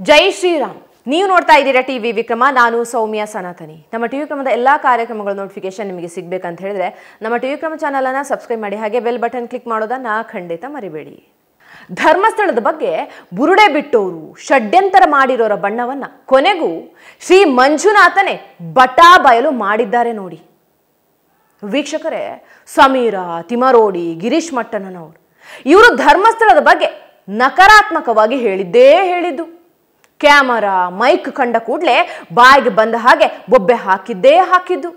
ಜೈ ಶ್ರೀರಾಮ್. ನೀವು ನೋಡ್ತಾ ಇದ್ದೀರಾ ಟಿವಿ ವಿಕ್ರಮ. ನಾನು ಸೌಮ್ಯ ಸನಾತನಿ. ನಮ್ಮ ಟಿವಿ ವಿಕ್ರಮದ ಎಲ್ಲ ಕಾರ್ಯಕ್ರಮಗಳ ನೋಟಿಫಿಕೇಶನ್ ನಿಮಗೆ ಸಿಗಬೇಕಂತ ಹೇಳಿದ್ರೆ ನಮ್ಮ ಟಿವಿ ವಿಕ್ರಮ ಚಾನಲನ್ನು ಸಬ್ಸ್ಕ್ರೈಬ್ ಮಾಡಿ, ಹಾಗೆ ಬೆಲ್ ಬಟನ್ ಕ್ಲಿಕ್ ಮಾಡೋದನ್ನ ಖಂಡಿತ ಮರಿಬೇಡಿ. ಧರ್ಮಸ್ಥಳದ ಬಗ್ಗೆ ಬುರುಡೆ ಬಿಟ್ಟೋರು, ಷಡ್ಯಂತರ ಮಾಡಿರೋರ ಬಣ್ಣವನ್ನ ಕೊನೆಗೂ ಶ್ರೀ ಮಂಜುನಾಥನೇ ಬಟಾ ಬಯಲು ಮಾಡಿದ್ದಾರೆ ನೋಡಿ. ವೀಕ್ಷಕರೇ, ಸಮೀರಾ, ತಿಮರೋಡಿ, ಗಿರೀಶ್ ಮಟ್ಟಣ್ಣನವರು ಇವರು ಧರ್ಮಸ್ಥಳದ ಬಗ್ಗೆ ನಕಾರಾತ್ಮಕವಾಗಿ ಹೇಳಿದ್ದು. ಕ್ಯಾಮರಾ ಮೈಕ್ ಕಂಡ ಕೂಡಲೇ ಬಾಯಿಗೆ ಬಂದ ಹಾಗೆ ಬೊಬ್ಬೆ ಹಾಕಿದ್ದು.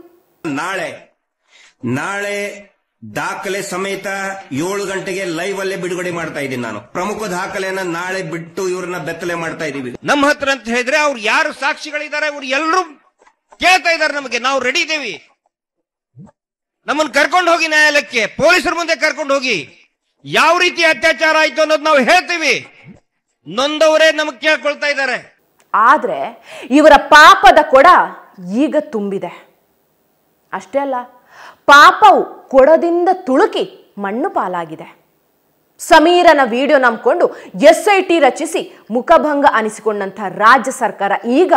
ನಾಳೆ ದಾಖಲೆ ಸಮೇತ 7 ಗಂಟೆಗೆ ಲೈವ್ ಅಲ್ಲೇ ಬಿಡುಗಡೆ ಮಾಡ್ತಾ ಇದ್ದೀನಿ. ನಾನು ಪ್ರಮುಖ ದಾಖಲೆಯನ್ನ ನಾಳೆ ಬಿಟ್ಟು ಇವ್ರನ್ನ ಬೆತ್ತಲೆ ಮಾಡ್ತಾ ಇದೀವಿ. ನಮ್ಮ ಹತ್ರ ಅಂತ ಹೇಳಿದ್ರೆ ಅವ್ರು ಯಾರು ಸಾಕ್ಷಿಗಳಿದ್ದಾರೆ ಅವ್ರು ಎಲ್ಲರೂ ಕೇಳ್ತಾ ಇದ್ದಾರೆ ನಮಗೆ. ನಾವು ರೆಡಿ ಇದ್ದೇವೆ. ನಮ್ಮನ್ನು ಕರ್ಕೊಂಡು ಹೋಗಿ ನ್ಯಾಯಾಲಯಕ್ಕೆ, ಪೊಲೀಸರ ಮುಂದೆ ಕರ್ಕೊಂಡು ಹೋಗಿ ಯಾವ ರೀತಿ ಅತ್ಯಾಚಾರ ಆಯ್ತು ಅನ್ನೋದು ನಾವು ಹೇಳ್ತೀವಿ. ನೊಂದವರೇ ನಮಗೆ ಕೇಳ್ಕೊಳ್ತಾ ಇದ್ದಾರೆ. ಆದ್ರೆ ಇವರ ಪಾಪದ ಕೊಡ ಈಗ ತುಂಬಿದೆ. ಅಷ್ಟೇ ಅಲ್ಲ, ಪಾಪವು ಕೊಡದಿಂದ ತುಳುಕಿ ಮಣ್ಣು ಪಾಲಾಗಿದೆ. ಸಮೀರನ ವಿಡಿಯೋ ನಂಬಿಕೊಂಡು SIT ರಚಿಸಿ ಮುಖಭಂಗ ಅನಿಸಿಕೊಂಡಂಥ ರಾಜ್ಯ ಸರ್ಕಾರ ಈಗ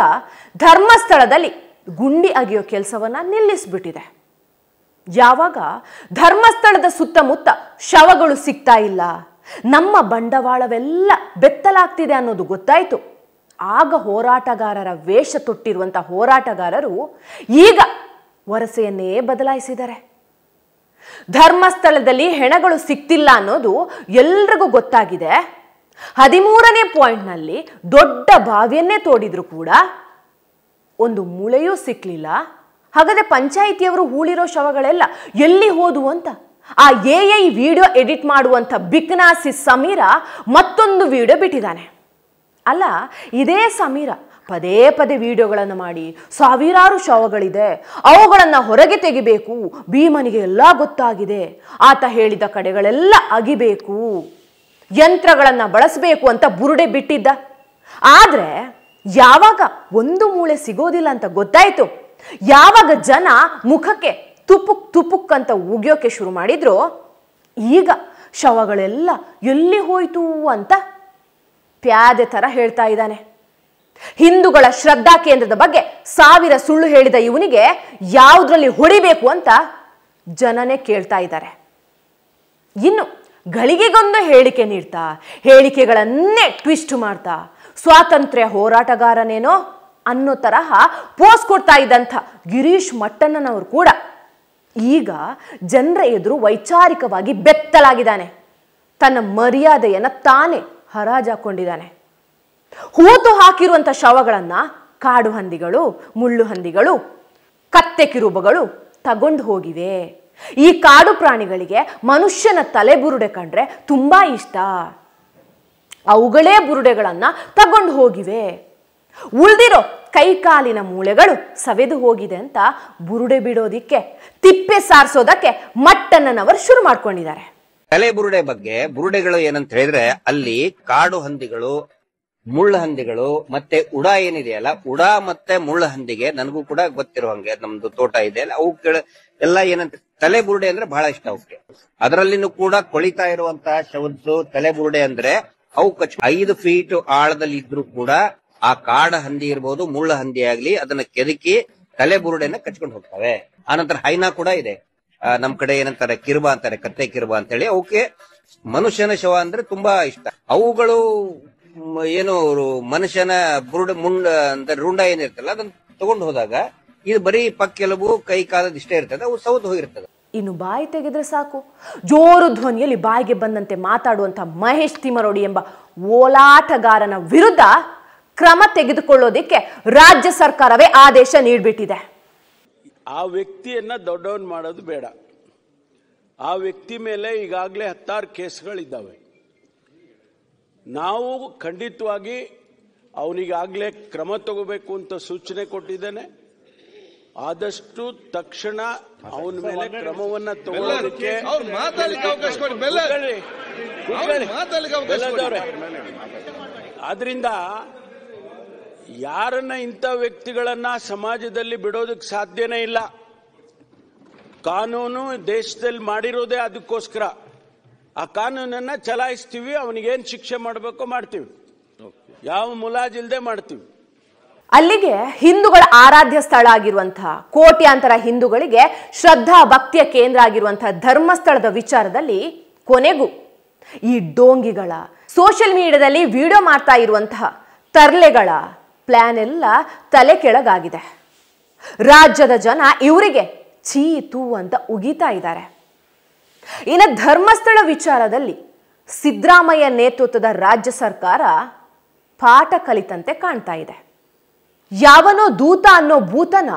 ಧರ್ಮಸ್ಥಳದಲ್ಲಿ ಗುಂಡಿ ಅಗೆಯೋ ಕೆಲಸವನ್ನ ನಿಲ್ಲಿಸ್ಬಿಟ್ಟಿದೆ. ಯಾವಾಗ ಧರ್ಮಸ್ಥಳದ ಸುತ್ತಮುತ್ತ ಶವಗಳು ಸಿಗ್ತಾ ಇಲ್ಲ, ನಮ್ಮ ಬಂಡವಾಳವೆಲ್ಲ ಬೆತ್ತಲಾಗ್ತಿದೆ ಅನ್ನೋದು ಗೊತ್ತಾಯ್ತು, ಆಗ ಹೋರಾಟಗಾರರ ವೇಷ ತೊಟ್ಟಿರುವಂಥ ಹೋರಾಟಗಾರರು ಈಗ ವರಸೆಯನ್ನೇ ಬದಲಾಯಿಸಿದ್ದಾರೆ. ಧರ್ಮಸ್ಥಳದಲ್ಲಿ ಹೆಣಗಳು ಸಿಗ್ತಿಲ್ಲ ಅನ್ನೋದು ಎಲ್ರಿಗೂ ಗೊತ್ತಾಗಿದೆ. 13ನೇ ಪಾಯಿಂಟ್ನಲ್ಲಿ ದೊಡ್ಡ ಬಾವಿಯನ್ನೇ ತೋಡಿದ್ರು ಕೂಡ ಒಂದು ಮೂಳೆಯೂ ಸಿಕ್ಲಿಲ್ಲ. ಹಾಗಾದ್ರೆ ಪಂಚಾಯಿತಿಯವರು ಹೂಳಿರೋ ಶವಗಳೆಲ್ಲ ಎಲ್ಲಿ ಹೋದವು ಅಂತ ಆ AI ವಿಡಿಯೋ ಎಡಿಟ್ ಮಾಡುವಂಥ ಬಿಕ್ನಾಸಿ ಸಮೀರ ಮತ್ತೊಂದು ವಿಡಿಯೋ ಬಿಟ್ಟಿದ್ದಾನೆ. ಅಲ್ಲ, ಇದೇ ಸಮೀರ ಪದೇ ಪದೇ ವಿಡಿಯೋಗಳನ್ನು ಮಾಡಿ ಸಾವಿರಾರು ಶವಗಳಿದೆ, ಅವುಗಳನ್ನು ಹೊರಗೆ ತೆಗಿಬೇಕು, ಭೀಮನಿಗೆ ಎಲ್ಲ ಗೊತ್ತಾಗಿದೆ, ಆತ ಹೇಳಿದ ಕಡೆಗಳೆಲ್ಲ ಅಗಿಬೇಕು, ಯಂತ್ರಗಳನ್ನು ಬಳಸಬೇಕು ಅಂತ ಬುರುಡೆ ಬಿಟ್ಟಿದ್ದ. ಆದ್ರೆ ಯಾವಾಗ ಒಂದು ಮೂಳೆ ಸಿಗೋದಿಲ್ಲ ಅಂತ ಗೊತ್ತಾಯ್ತು, ಯಾವಾಗ ಜನ ಮುಖಕ್ಕೆ ತುಪುಕ್ ಅಂತ ಉಗಿಯೋಕೆ ಶುರು ಮಾಡಿದ್ರು, ಈಗ ಶವಗಳೆಲ್ಲ ಎಲ್ಲಿ ಹೋಯ್ತು ಅಂತ ಪ್ಯಾದೆ ತರ ಹೇಳ್ತಾ ಇದ್ದಾನೆ. ಹಿಂದೂಗಳ ಶ್ರದ್ಧಾ ಕೇಂದ್ರದ ಬಗ್ಗೆ 1000 ಸುಳ್ಳು ಹೇಳಿದ ಇವನಿಗೆ ಯಾವುದ್ರಲ್ಲಿ ಹೊಡಿಬೇಕು ಅಂತ ಜನನೇ ಕೇಳ್ತಾ ಇದ್ದಾರೆ. ಇನ್ನು ಗಳಿಗೆಗೊಂದು ಹೇಳಿಕೆ ನೀಡ್ತಾ, ಹೇಳಿಕೆಗಳನ್ನೇ ಟ್ವಿಸ್ಟ್ ಮಾಡ್ತಾ, ಸ್ವಾತಂತ್ರ್ಯ ಹೋರಾಟಗಾರನೇನೋ ಅನ್ನೋ ತರಹ ಪೋಸ್ ಕೊಡ್ತಾ ಇದ್ದಂಥ ಗಿರೀಶ್ ಮಟ್ಟಣ್ಣನವರು ಕೂಡ ಈಗ ಜನರ ಎದುರು ವೈಚಾರಿಕವಾಗಿ ಬೆತ್ತಲಾಗಿದ್ದಾನೆ. ತನ್ನ ಮರ್ಯಾದೆಯನ್ನ ತಾನೇ ಹರಾಜಾಕೊಂಡಿದ್ದಾನೆ. ಹೂತು ಹಾಕಿರುವಂಥ ಶವಗಳನ್ನ ಕಾಡು ಹಂದಿಗಳು, ಮುಳ್ಳು ಹಂದಿಗಳು, ಕತ್ತೆ ಕಿರುಬಗಳು ತಗೊಂಡು ಹೋಗಿವೆ. ಈ ಕಾಡು ಪ್ರಾಣಿಗಳಿಗೆ ಮನುಷ್ಯನ ತಲೆ ಬುರುಡೆ ಕಂಡ್ರೆ ತುಂಬಾ ಇಷ್ಟ. ಅವುಗಳೇ ಬುರುಡೆಗಳನ್ನ ತಗೊಂಡು ಹೋಗಿವೆ. ಉಳಿದಿರೋ ಕೈಕಾಲಿನ ಮೂಳೆಗಳು ಸವೆದು ಹೋಗಿದೆ ಅಂತ ಬುರುಡೆ ಬಿಡೋದಿಕ್ಕೆ, ತಿಪ್ಪೆ ಸಾರಿಸೋದಕ್ಕೆ ಮಟ್ಟಣ್ಣನವರು ಶುರು ಮಾಡ್ಕೊಂಡಿದ್ದಾರೆ. ತಲೆ ಬುರುಡೆ ಬಗ್ಗೆ, ಬುರುಡೆಗಳು ಏನಂತ ಹೇಳಿದ್ರೆ ಅಲ್ಲಿ ಕಾಡು ಹಂದಿಗಳು, ಮುಳ್ಳು ಹಂದಿಗಳು ಮತ್ತೆ ಉಡಾ ಏನಿದೆಯಲ್ಲ, ಉಡಾ ಮತ್ತೆ ಮುಳ್ಳು ಹಂದಿಗೆ ನನಗೂ ಕೂಡ ಗೊತ್ತಿರೋ ಹಂಗೆ, ನಮ್ದು ತೋಟ ಇದೆ ಅಲ್ಲ, ಅವು ಎಲ್ಲ ಏನಂತ ತಲೆ ಬುರುಡೆ ಅಂದ್ರೆ ಬಹಳ ಇಷ್ಟ ಅವಕ್ಕೆ. ಅದರಲ್ಲಿನೂ ಕೂಡ ಕೊಳಿತಾ ಇರುವಂತಹ ಶವದ್ದು ತಲೆ ಬುರುಡೆ ಅಂದ್ರೆ ಅವು 5 ಫೀಟ್ ಆಳದಲ್ಲಿ ಇದ್ರೂ ಕೂಡ ಆ ಕಾಡ ಹಂದಿ ಇರ್ಬೋದು, ಮುಳ್ಳ ಹಂದಿ ಆಗ್ಲಿ, ಅದನ್ನ ಕೆದಕಿ ತಲೆ ಬುರುಡೆನ ಕಚ್ಕೊಂಡು ಹೋಗ್ತವೆ. ಆನಂತರ ಹೈನಾ ಕೂಡ ಇದೆ. ನಮ್ ಕಡೆ ಏನಂತಾರೆ, ಕಿರ್ಬಾ ಅಂತಾರೆ, ಕತ್ತೆ ಕಿರ್ಬಾ ಅಂತ ಹೇಳಿ. ಅವಕ್ಕೆ ಮನುಷ್ಯನ ಶವ ಅಂದ್ರೆ ತುಂಬಾ ಇಷ್ಟ. ಅವುಗಳು ಏನು ಮನುಷ್ಯನ ಬುರುಡೆ ಅಂದ್ರೆ ರುಂಡ ಏನಿರ್ತಲ್ಲ ಅದನ್ನ ತಗೊಂಡು ಹೋದಾಗ ಇದು ಬರೀ ಪಕ್ಕೆಲುಬು, ಕೈ ಕಾಲದ ಇಷ್ಟೇ ಇರ್ತದೆ, ಅವು ಸೌದು ಹೋಗಿರ್ತದೆ. ಇನ್ನು ಬಾಯಿ ತೆಗೆದ್ರೆ ಸಾಕು, ಜೋರು ಧ್ವನಿಯಲ್ಲಿ ಬಾಯಿಗೆ ಬಂದಂತೆ ಮಾತಾಡುವಂತ ಮಹೇಶ್ ತಿಮರೋಡಿ ಎಂಬ ಓಲಾಟಗಾರನ ವಿರುದ್ಧ ಕ್ರಮ ತೆಗೆದುಕೊಳ್ಳೋದಿಕ್ಕೆ ರಾಜ್ಯ ಸರ್ಕಾರವೇ ಆದೇಶ ನೀಡಿಬಿಟ್ಟಿದೆ. ಆ ವ್ಯಕ್ತಿಯನ್ನ ದೊಡ್ಡವನ್ ಮಾಡೋದು ಬೇಡ. ಆ ವ್ಯಕ್ತಿ ಮೇಲೆ ಈಗಾಗಲೇ 16 ಕೇಸ್ಗಳಿದ್ದಾವೆ. ನಾವು ಖಂಡಿತವಾಗಿ ಅವನಿಗಾಗಲೇ ಕ್ರಮ ತಗೋಬೇಕು ಅಂತ ಸೂಚನೆ ಕೊಟ್ಟಿದ್ದೇನೆ. ಆದಷ್ಟು ತಕ್ಷಣ ಅವನ ಮೇಲೆ ಕ್ರಮವನ್ನ ತಗೊಳ್ಳೋದಕ್ಕೆ ಆದ್ರಿಂದ ಯಾರನ್ನ ಇಂಥ ವ್ಯಕ್ತಿಗಳನ್ನ ಸಮಾಜದಲ್ಲಿ ಬಿಡೋದಕ್ಕೆ ಸಾಧ್ಯನೇ ಇಲ್ಲ. ಕಾನೂನು ದೇಶದಲ್ಲಿ ಮಾಡಿರೋದೇ ಅದಕ್ಕೋಸ್ಕರ. ಆ ಕಾನೂನನ್ನ ಚಲಾಯಿಸ್ತೀವಿ, ಅವನಿಗೇನು ಶಿಕ್ಷೆ ಮಾಡಬೇಕೋ ಮಾಡ್ತೀವಿ. ಯಾವ ಮುಲಾಜಿಲ್ದೆ ಮಾಡ್ತೀವಿ. ಅಲ್ಲಿಗೆ ಹಿಂದೂಗಳ ಆರಾಧ್ಯ ಸ್ಥಳ ಆಗಿರುವಂತಹ, ಕೋಟ್ಯಾಂತರ ಹಿಂದೂಗಳಿಗೆ ಶ್ರದ್ಧಾ ಭಕ್ತಿಯ ಕೇಂದ್ರ ಆಗಿರುವಂತಹ ಧರ್ಮಸ್ಥಳದ ವಿಚಾರದಲ್ಲಿ ಕೊನೆಗೂ ಈ ಡೋಂಗಿಗಳ, ಸೋಷಿಯಲ್ ಮೀಡಿಯಾದಲ್ಲಿ ವಿಡಿಯೋ ಮಾಡ್ತಾ ಇರುವಂತಹ ತರ್ಲೆಗಳ ಪ್ಲಾನ್ ಎಲ್ಲ ತಲೆ ಕೆಳಗಾಗಿದೆ. ರಾಜ್ಯದ ಜನ ಇವರಿಗೆ ಚೀತು ಅಂತ ಉಗಿತಾ ಇದ್ದಾರೆ. ಇನ್ನು ಧರ್ಮಸ್ಥಳ ವಿಚಾರದಲ್ಲಿ ಸಿದ್ದರಾಮಯ್ಯ ನೇತೃತ್ವದ ರಾಜ್ಯ ಸರ್ಕಾರ ಪಾಠ ಕಲಿತಂತೆ ಕಾಣ್ತಾ ಇದೆ. ಯಾವನೋ ದೂತ ಅನ್ನೋ ಭೂತನ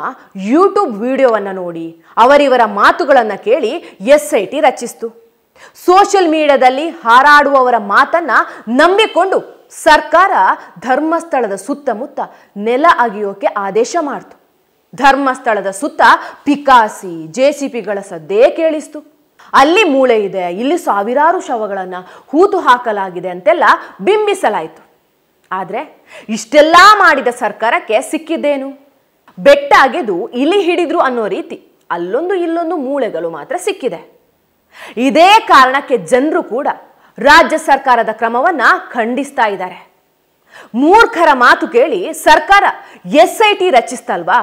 ಯೂಟ್ಯೂಬ್ ವಿಡಿಯೋವನ್ನು ನೋಡಿ ಅವರಿವರ ಮಾತುಗಳನ್ನು ಕೇಳಿ SIT ರಚಿಸಿತು. ಸೋಷಿಯಲ್ ಮೀಡಿಯಾದಲ್ಲಿ ಹಾರಾಡುವವರ ಮಾತನ್ನ ನಂಬಿಕೊಂಡು ಸರ್ಕಾರ ಧರ್ಮಸ್ಥಳದ ಸುತ್ತಮುತ್ತ ನೆಲ ಅಗಿಯೋಕೆ ಆದೇಶ ಮಾಡಿತು. ಧರ್ಮಸ್ಥಳದ ಸುತ್ತ ಪಿಕಾಸಿ, JCBಗಳ ಸದ್ದೇ ಕೇಳಿಸ್ತು. ಅಲ್ಲಿ ಮೂಳೆ ಇದೆ, ಇಲ್ಲಿ ಸಾವಿರಾರು ಶವಗಳನ್ನು ಹೂತು ಹಾಕಲಾಗಿದೆ ಅಂತೆಲ್ಲ ಬಿಂಬಿಸಲಾಯಿತು. ಆದರೆ ಇಷ್ಟೆಲ್ಲ ಮಾಡಿದ ಸರ್ಕಾರಕ್ಕೆ ಸಿಕ್ಕಿದ್ದೇನು? ಬೆಟ್ಟ ಅಗೆದು ಇಲಿ ಹಿಡಿದ್ರು ಅನ್ನೋ ರೀತಿ ಅಲ್ಲೊಂದು ಇಲ್ಲೊಂದು ಮೂಳೆಗಳು ಮಾತ್ರ ಸಿಕ್ಕಿದೆ. ಇದೇ ಕಾರಣಕ್ಕೆ ಜನರು ಕೂಡ ರಾಜ್ಯ ಸರ್ಕಾರದ ಕ್ರಮವನ್ನ ಖಂಡಿಸ್ತಾ ಇದ್ದಾರೆ. ಮೂರ್ಖರ ಮಾತು ಕೇಳಿ ಸರ್ಕಾರ SIT ರಚಿಸ್ತಲ್ವಾ?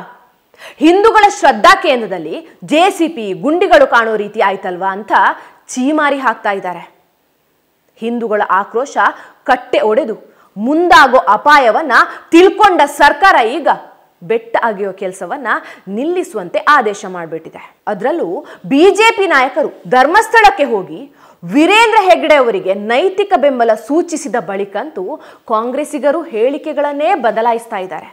ಹಿಂದೂಗಳ ಶ್ರದ್ಧಾ ಕೇಂದ್ರದಲ್ಲಿ JCB ಗುಂಡಿಗಳು ಕಾಣೋ ರೀತಿ ಆಯ್ತಲ್ವಾ ಅಂತ ಚೀಮಾರಿ ಹಾಕ್ತಾ ಇದ್ದಾರೆ. ಹಿಂದೂಗಳ ಆಕ್ರೋಶ ಕಟ್ಟೆ ಒಡೆದು ಮುಂದಾಗೋ ಅಪಾಯವನ್ನ ತಿಳ್ಕೊಂಡ ಸರ್ಕಾರ ಈಗ ಬೆಟ್ಟ ಅಗೆಯೋ ಕೆಲಸವನ್ನ ನಿಲ್ಲಿಸುವಂತೆ ಆದೇಶ ಮಾಡಿಬಿಟ್ಟಿದೆ. ಅದರಲ್ಲೂ BJP ನಾಯಕರು ಧರ್ಮಸ್ಥಳಕ್ಕೆ ಹೋಗಿ ವೀರೇಂದ್ರ ಹೆಗ್ಗಡೆ ಅವರಿಗೆ ನೈತಿಕ ಬೆಂಬಲ ಸೂಚಿಸಿದ ಬಳಿಕಂತೂ ಕಾಂಗ್ರೆಸ್ಸಿಗರು ಹೇಳಿಕೆಗಳನ್ನೇ ಬದಲಾಯಿಸ್ತಾ ಇದ್ದಾರೆ.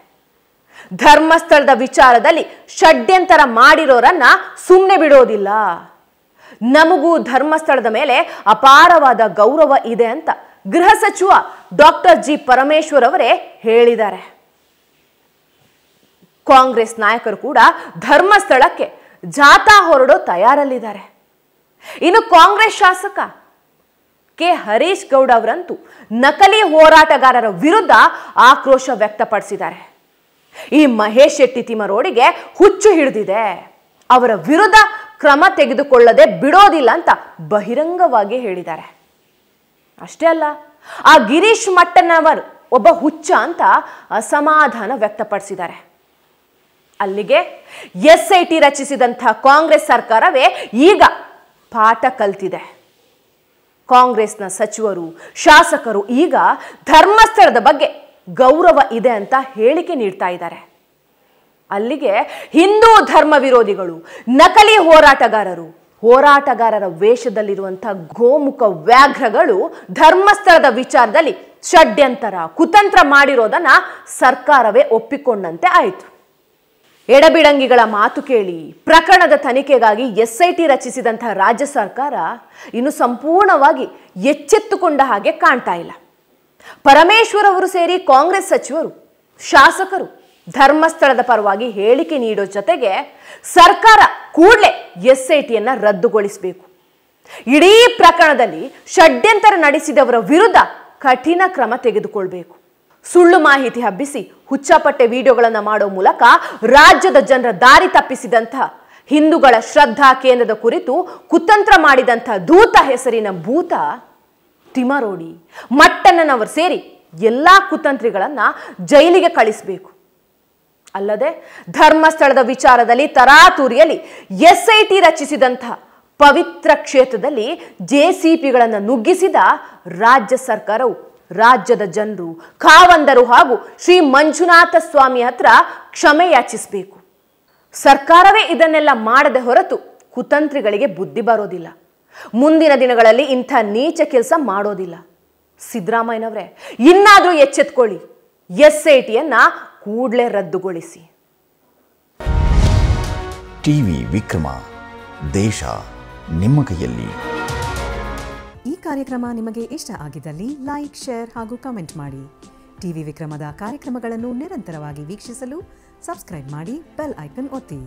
ಧರ್ಮಸ್ಥಳದ ವಿಚಾರದಲ್ಲಿ ಷಡ್ಯಂತರ ಮಾಡಿರೋರನ್ನ ಸುಮ್ಮನೆ ಬಿಡೋದಿಲ್ಲ, ನಮಗೂ ಧರ್ಮಸ್ಥಳದ ಮೇಲೆ ಅಪಾರವಾದ ಗೌರವ ಇದೆ ಅಂತ ಗೃಹ ಸಚಿವ ಡಾಕ್ಟರ್ G. ಪರಮೇಶ್ವರ್ ಅವರೇ ಹೇಳಿದ್ದಾರೆ. ಕಾಂಗ್ರೆಸ್ ನಾಯಕರು ಕೂಡ ಧರ್ಮಸ್ಥಳಕ್ಕೆ ಜಾಥಾ ಹೊರಡೋ ತಯಾರಲ್ಲಿದ್ದಾರೆ. ಇನ್ನು ಕಾಂಗ್ರೆಸ್ ಶಾಸಕ ಕೆ. ಹರೀಶ್ ಗೌಡ ಅವರಂತೂ ನಕಲಿ ಹೋರಾಟಗಾರರ ವಿರುದ್ಧ ಆಕ್ರೋಶ ವ್ಯಕ್ತಪಡಿಸಿದ್ದಾರೆ. ಈ ಮಹೇಶ್ ಶೆಟ್ಟಿ ತಿಮರೋಡಿಗೆ ಹುಚ್ಚು ಹಿಡಿದಿದೆ, ಅವರ ವಿರುದ್ಧ ಕ್ರಮ ತೆಗೆದುಕೊಳ್ಳದೆ ಬಿಡೋದಿಲ್ಲ ಅಂತ ಬಹಿರಂಗವಾಗಿ ಹೇಳಿದ್ದಾರೆ. ಅಷ್ಟೇ ಅಲ್ಲ, ಆ ಗಿರೀಶ್ ಮಟ್ಟಣ್ಣವರು ಒಬ್ಬ ಹುಚ್ಚ ಅಂತ ಅಸಮಾಧಾನ ವ್ಯಕ್ತಪಡಿಸಿದ್ದಾರೆ. ಅಲ್ಲಿಗೆ SIT ರಚಿಸಿದಂತಹ ಕಾಂಗ್ರೆಸ್ ಸರ್ಕಾರವೇ ಈಗ ಪಾಠ ಕಲ್ತಿದೆ. ಕಾಂಗ್ರೆಸ್ನ ಸಚಿವರು, ಶಾಸಕರು ಈಗ ಧರ್ಮಸ್ಥಳದ ಬಗ್ಗೆ ಗೌರವ ಇದೆ ಅಂತ ಹೇಳಿಕೆ ನೀಡ್ತಾ ಇದ್ದಾರೆ. ಅಲ್ಲಿಗೆ ಹಿಂದೂ ಧರ್ಮ ವಿರೋಧಿಗಳು, ನಕಲಿ ಹೋರಾಟಗಾರರ ವೇಷದಲ್ಲಿರುವಂತಹ ಗೋಮುಖ ವ್ಯಾಘ್ರಗಳು ಧರ್ಮಸ್ಥಳದ ವಿಚಾರದಲ್ಲಿ ಷಡ್ಯಂತರ, ಕುತಂತ್ರ ಮಾಡಿರೋದನ್ನ ಸರ್ಕಾರವೇ ಒಪ್ಪಿಕೊಂಡಂತೆ ಆಯಿತು. ಎಡಬಿಡಂಗಿಗಳ ಮಾತು ಕೇಳಿ ಪ್ರಕರಣದ ತನಿಖೆಗಾಗಿ SIT ರಚಿಸಿದಂತಹ ರಾಜ್ಯ ಸರ್ಕಾರ ಇನ್ನು ಸಂಪೂರ್ಣವಾಗಿ ಎಚ್ಚೆತ್ತುಕೊಂಡ ಹಾಗೆ ಕಾಣ್ತಾ ಇಲ್ಲ. ಪರಮೇಶ್ವರ್ ಅವರು ಸೇರಿ ಕಾಂಗ್ರೆಸ್ ಸಚಿವರು, ಶಾಸಕರು ಧರ್ಮಸ್ಥಳದ ಪರವಾಗಿ ಹೇಳಿಕೆ ನೀಡೋ ಜೊತೆಗೆ ಸರ್ಕಾರ ಕೂಡಲೇ SITಯನ್ನ ರದ್ದುಗೊಳಿಸಬೇಕು. ಇಡೀ ಪ್ರಕರಣದಲ್ಲಿ ಷಡ್ಯಂತರ ನಡೆಸಿದವರ ವಿರುದ್ಧ ಕಠಿಣ ಕ್ರಮ ತೆಗೆದುಕೊಳ್ಬೇಕು. ಸುಳ್ಳು ಮಾಹಿತಿ ಹಬ್ಬಿಸಿ ಹುಚ್ಚಾಪಟ್ಟೆ ವಿಡಿಯೋಗಳನ್ನು ಮಾಡೋ ಮೂಲಕ ರಾಜ್ಯದ ಜನರ ದಾರಿ ತಪ್ಪಿಸಿದಂತಹ ಹಿಂದೂಗಳ ಶ್ರದ್ಧಾ ಕೇಂದ್ರದ ಕುರಿತು ಕುತಂತ್ರ ಮಾಡಿದಂತಹ ದೂತ ಹೆಸರಿನ ಭೂತ ತಿಮರೋಡಿ, ಮಟ್ಟಣ್ಣನವರು ಸೇರಿ ಎಲ್ಲಾ ಕುತಂತ್ರಿಗಳನ್ನ ಜೈಲಿಗೆ ಕಳಿಸಬೇಕು. ಅಲ್ಲದೆ ಧರ್ಮಸ್ಥಳದ ವಿಚಾರದಲ್ಲಿ ತರಾತುರಿಯಲ್ಲಿ SIT ರಚಿಸಿದಂತಹ ಪವಿತ್ರ ಕ್ಷೇತ್ರದಲ್ಲಿ JCBಗಳನ್ನು ನುಗ್ಗಿಸಿದ ರಾಜ್ಯ ಸರ್ಕಾರವು ರಾಜ್ಯದ ಜನರು, ಖಾವಂದರು ಹಾಗೂ ಶ್ರೀ ಮಂಜುನಾಥ ಸ್ವಾಮಿ ಹತ್ರ ಕ್ಷಮೆ ಯಾಚಿಸಬೇಕು. ಸರ್ಕಾರವೇ ಇದನ್ನೆಲ್ಲ ಮಾಡದೆ ಹೊರತು ಕುತಂತ್ರಿಗಳಿಗೆ ಬುದ್ಧಿ ಬರೋದಿಲ್ಲ. ಮುಂದಿನ ದಿನಗಳಲ್ಲಿ ಇಂಥ ನೀಚ ಕೆಲಸ ಮಾಡೋದಿಲ್ಲ. ಸಿದ್ದರಾಮಯ್ಯನವರೇ ಇನ್ನಾದರೂ ಎಚ್ಚೆತ್ಕೊಳ್ಳಿ, SITಯನ್ನ ಕೂಡಲೇ ರದ್ದುಗೊಳಿಸಿ. ಟಿವಿ ವಿಕ್ರಮ, ದೇಶ ನಿಮ್ಮ ಕೈಯಲ್ಲಿ. ಈ ಕಾರ್ಯಕ್ರಮ ನಿಮಗೆ ಇಷ್ಟ ಆಗಿದ್ದಲ್ಲಿ ಲೈಕ್, ಶೇರ್ ಹಾಗೂ ಕಮೆಂಟ್ ಮಾಡಿ. ಟಿವಿ ವಿಕ್ರಮದ ಕಾರ್ಯಕ್ರಮಗಳನ್ನು ನಿರಂತರವಾಗಿ ವೀಕ್ಷಿಸಲು ಸಬ್ಸ್ಕ್ರೈಬ್ ಮಾಡಿ, ಬೆಲ್ ಐಕನ್ ಒತ್ತಿ.